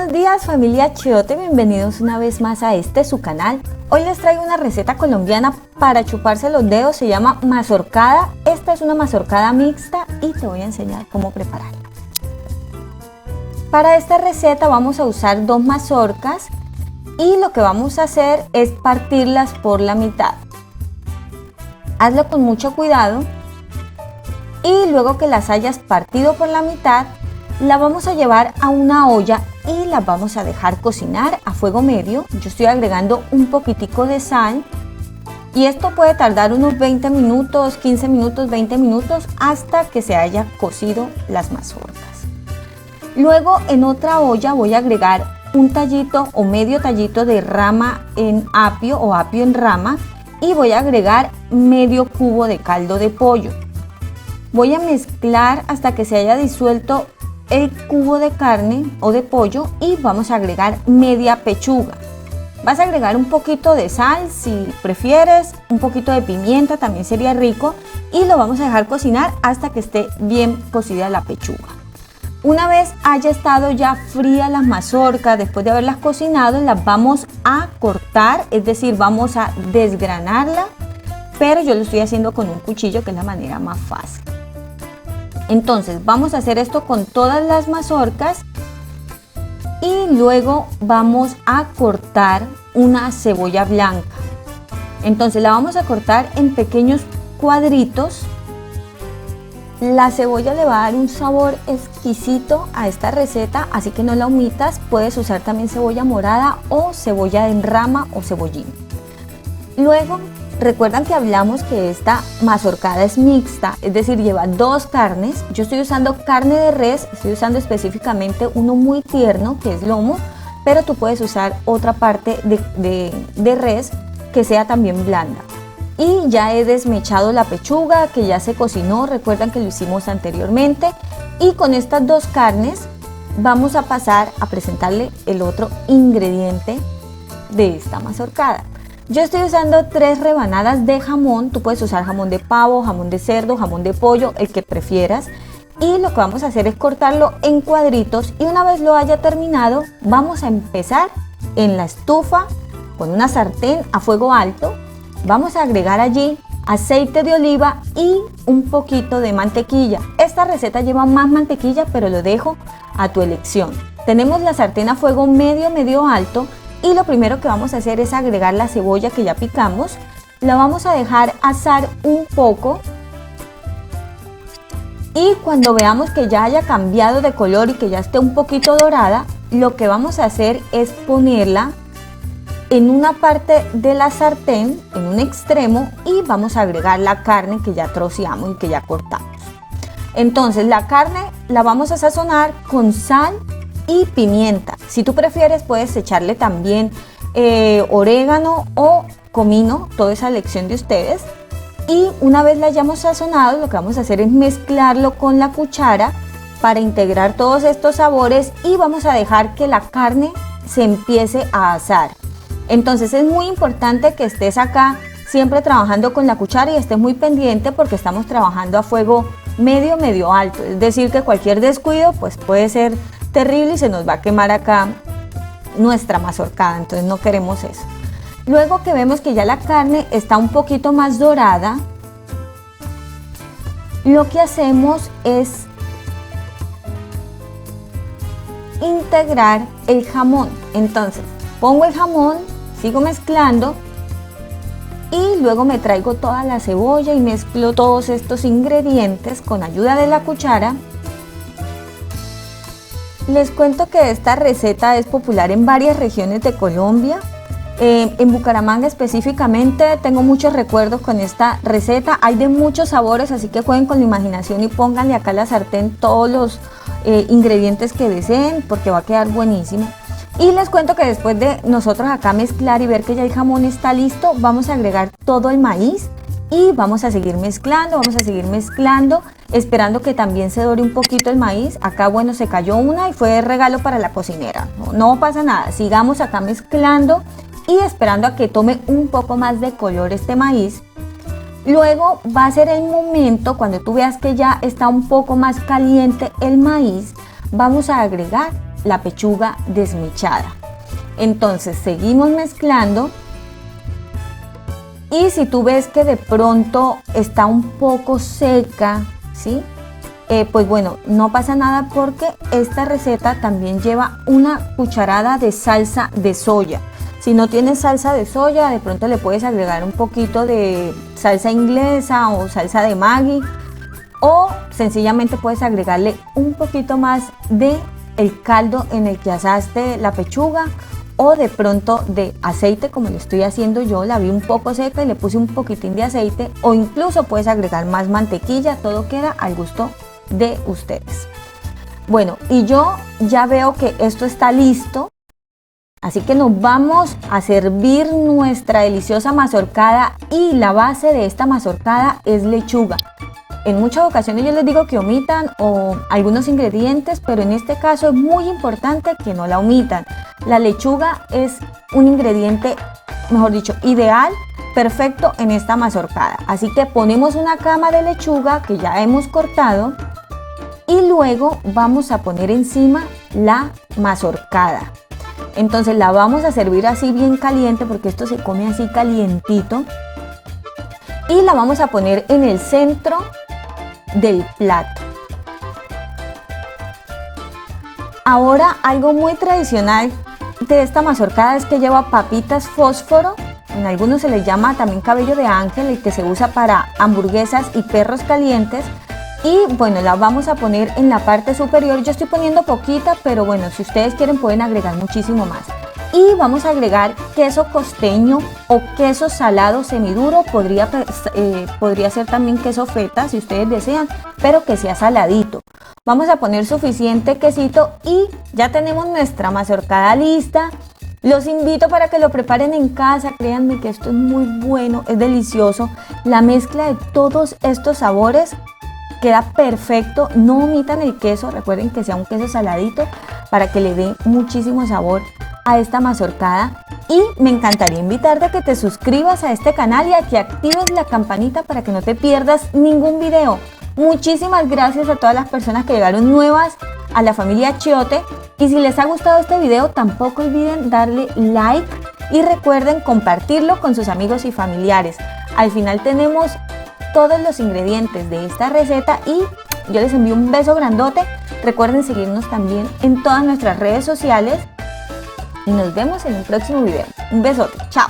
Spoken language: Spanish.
Buenos días familia Chiote, bienvenidos una vez más a su canal. Hoy les traigo una receta colombiana para chuparse los dedos, se llama mazorcada. Esta es una mazorcada mixta y te voy a enseñar cómo prepararla. Para esta receta vamos a usar 2 mazorcas y lo que vamos a hacer es partirlas por la mitad. Hazlo con mucho cuidado y luego que las hayas partido por la mitad, la vamos a llevar a una olla y las vamos a dejar cocinar a fuego medio. Yo estoy agregando un poquitico de sal y esto puede tardar unos 20 minutos, 15 minutos, 20 minutos hasta que se haya cocido las mazorcas. Luego en otra olla voy a agregar un tallito o medio tallito de rama en apio o apio en rama y voy a agregar medio cubo de caldo de pollo. Voy a mezclar hasta que se haya disuelto el cubo de carne o de pollo y vamos a agregar media pechuga. Vas a agregar un poquito de sal si prefieres, un poquito de pimienta también sería rico y lo vamos a dejar cocinar hasta que esté bien cocida la pechuga. Una vez haya estado ya fría las mazorcas, después de haberlas cocinado, las vamos a cortar, es decir, vamos a desgranarla, pero yo lo estoy haciendo con un cuchillo que es la manera más fácil. Entonces vamos a hacer esto con todas las mazorcas y luego vamos a cortar una cebolla blanca. Entonces la vamos a cortar en pequeños cuadritos. La cebolla le va a dar un sabor exquisito a esta receta, así que no la omitas. Puedes usar también cebolla morada o cebolla en rama o cebollín. Luego recuerdan que hablamos que esta mazorcada es mixta, es decir, lleva 2 carnes. Yo estoy usando carne de res, estoy usando específicamente uno muy tierno que es lomo, pero tú puedes usar otra parte de res que sea también blanda. Y ya he desmechado la pechuga que ya se cocinó, recuerdan que lo hicimos anteriormente. Y con estas 2 carnes vamos a pasar a presentarle el otro ingrediente de esta mazorcada. Yo estoy usando 3 rebanadas de jamón, tú puedes usar jamón de pavo, jamón de cerdo, jamón de pollo, el que prefieras. Y lo que vamos a hacer es cortarlo en cuadritos y una vez lo haya terminado, vamos a empezar en la estufa con una sartén a fuego alto. Vamos a agregar allí aceite de oliva y un poquito de mantequilla. Esta receta lleva más mantequilla, pero lo dejo a tu elección. Tenemos la sartén a fuego medio alto. Y lo primero que vamos a hacer es agregar la cebolla que ya picamos. La vamos a dejar asar un poco. Y cuando veamos que ya haya cambiado de color y que ya esté un poquito dorada, lo que vamos a hacer es ponerla en una parte de la sartén, en un extremo, y vamos a agregar la carne que ya troceamos y que ya cortamos. Entonces la carne la vamos a sazonar con sal y pimienta. Si tú prefieres puedes echarle también orégano o comino, toda esa elección de ustedes. Y una vez la hayamos sazonado, lo que vamos a hacer es mezclarlo con la cuchara para integrar todos estos sabores y vamos a dejar que la carne se empiece a asar. Entonces es muy importante que estés acá siempre trabajando con la cuchara y estés muy pendiente porque estamos trabajando a fuego medio alto. Es decir que cualquier descuido pues puede ser terrible y se nos va a quemar acá nuestra mazorcada, entonces no queremos eso. Luego que vemos que ya la carne está un poquito más dorada, lo que hacemos es integrar el jamón. Entonces pongo el jamón, sigo mezclando y luego me traigo toda la cebolla y mezclo todos estos ingredientes con ayuda de la cuchara. Les cuento que esta receta es popular en varias regiones de Colombia. En Bucaramanga específicamente tengo muchos recuerdos con esta receta. Hay de muchos sabores, así que jueguen con la imaginación y pónganle acá a la sartén todos los ingredientes que deseen porque va a quedar buenísimo. Y les cuento que después de nosotros acá mezclar y ver que ya el jamón está listo, vamos a agregar todo el maíz y vamos a seguir mezclando, esperando que también se dore un poquito el maíz. Acá bueno, se cayó una y fue regalo para la cocinera, no pasa nada, sigamos acá mezclando y esperando a que tome un poco más de color este maíz. Luego va a ser el momento, cuando tú veas que ya está un poco más caliente el maíz, vamos a agregar la pechuga desmechada. Entonces seguimos mezclando y si tú ves que de pronto está un poco seca, ¿sí? Pues bueno, no pasa nada porque esta receta también lleva una cucharada de salsa de soya. Si no tienes salsa de soya, de pronto le puedes agregar un poquito de salsa inglesa o salsa de Maggi, o sencillamente puedes agregarle un poquito más de el caldo en el que asaste la pechuga, o de pronto de aceite como lo estoy haciendo yo. La vi un poco seca y le puse un poquitín de aceite, o incluso puedes agregar más mantequilla. Todo queda al gusto de ustedes. Bueno, y yo ya veo que esto está listo, así que nos vamos a servir nuestra deliciosa mazorcada, y la base de esta mazorcada es lechuga. En muchas ocasiones yo les digo que omitan algunos ingredientes, pero en este caso es muy importante que no la omitan. La lechuga es un ingrediente, mejor dicho, ideal, perfecto en esta mazorcada. Así que ponemos una cama de lechuga que ya hemos cortado y luego vamos a poner encima la mazorcada. Entonces la vamos a servir así bien caliente, porque esto se come así calientito, y la vamos a poner en el centro del plato. Ahora, algo muy tradicional de esta mazorcada es que lleva papitas fósforo. En algunos se les llama también cabello de ángel, el que se usa para hamburguesas y perros calientes. Y bueno, la vamos a poner en la parte superior. Yo estoy poniendo poquita, pero bueno, si ustedes quieren pueden agregar muchísimo más. Y vamos a agregar queso costeño o queso salado semiduro. Podría ser también queso feta si ustedes desean, pero que sea saladito. Vamos a poner suficiente quesito y ya tenemos nuestra mazorcada lista. Los invito para que lo preparen en casa. Créanme que esto es muy bueno, es delicioso. La mezcla de todos estos sabores queda perfecto. No omitan el queso, recuerden que sea un queso saladito para que le dé muchísimo sabor a esta mazorcada. Y me encantaría invitarte a que te suscribas a este canal y a que actives la campanita para que no te pierdas ningún video. Muchísimas gracias a todas las personas que llegaron nuevas a la familia Chiote, y si les ha gustado este video tampoco olviden darle like y recuerden compartirlo con sus amigos y familiares. Al final tenemos todos los ingredientes de esta receta y yo les envío un beso grandote. Recuerden seguirnos también en todas nuestras redes sociales y nos vemos en un próximo video. Un besote, chao.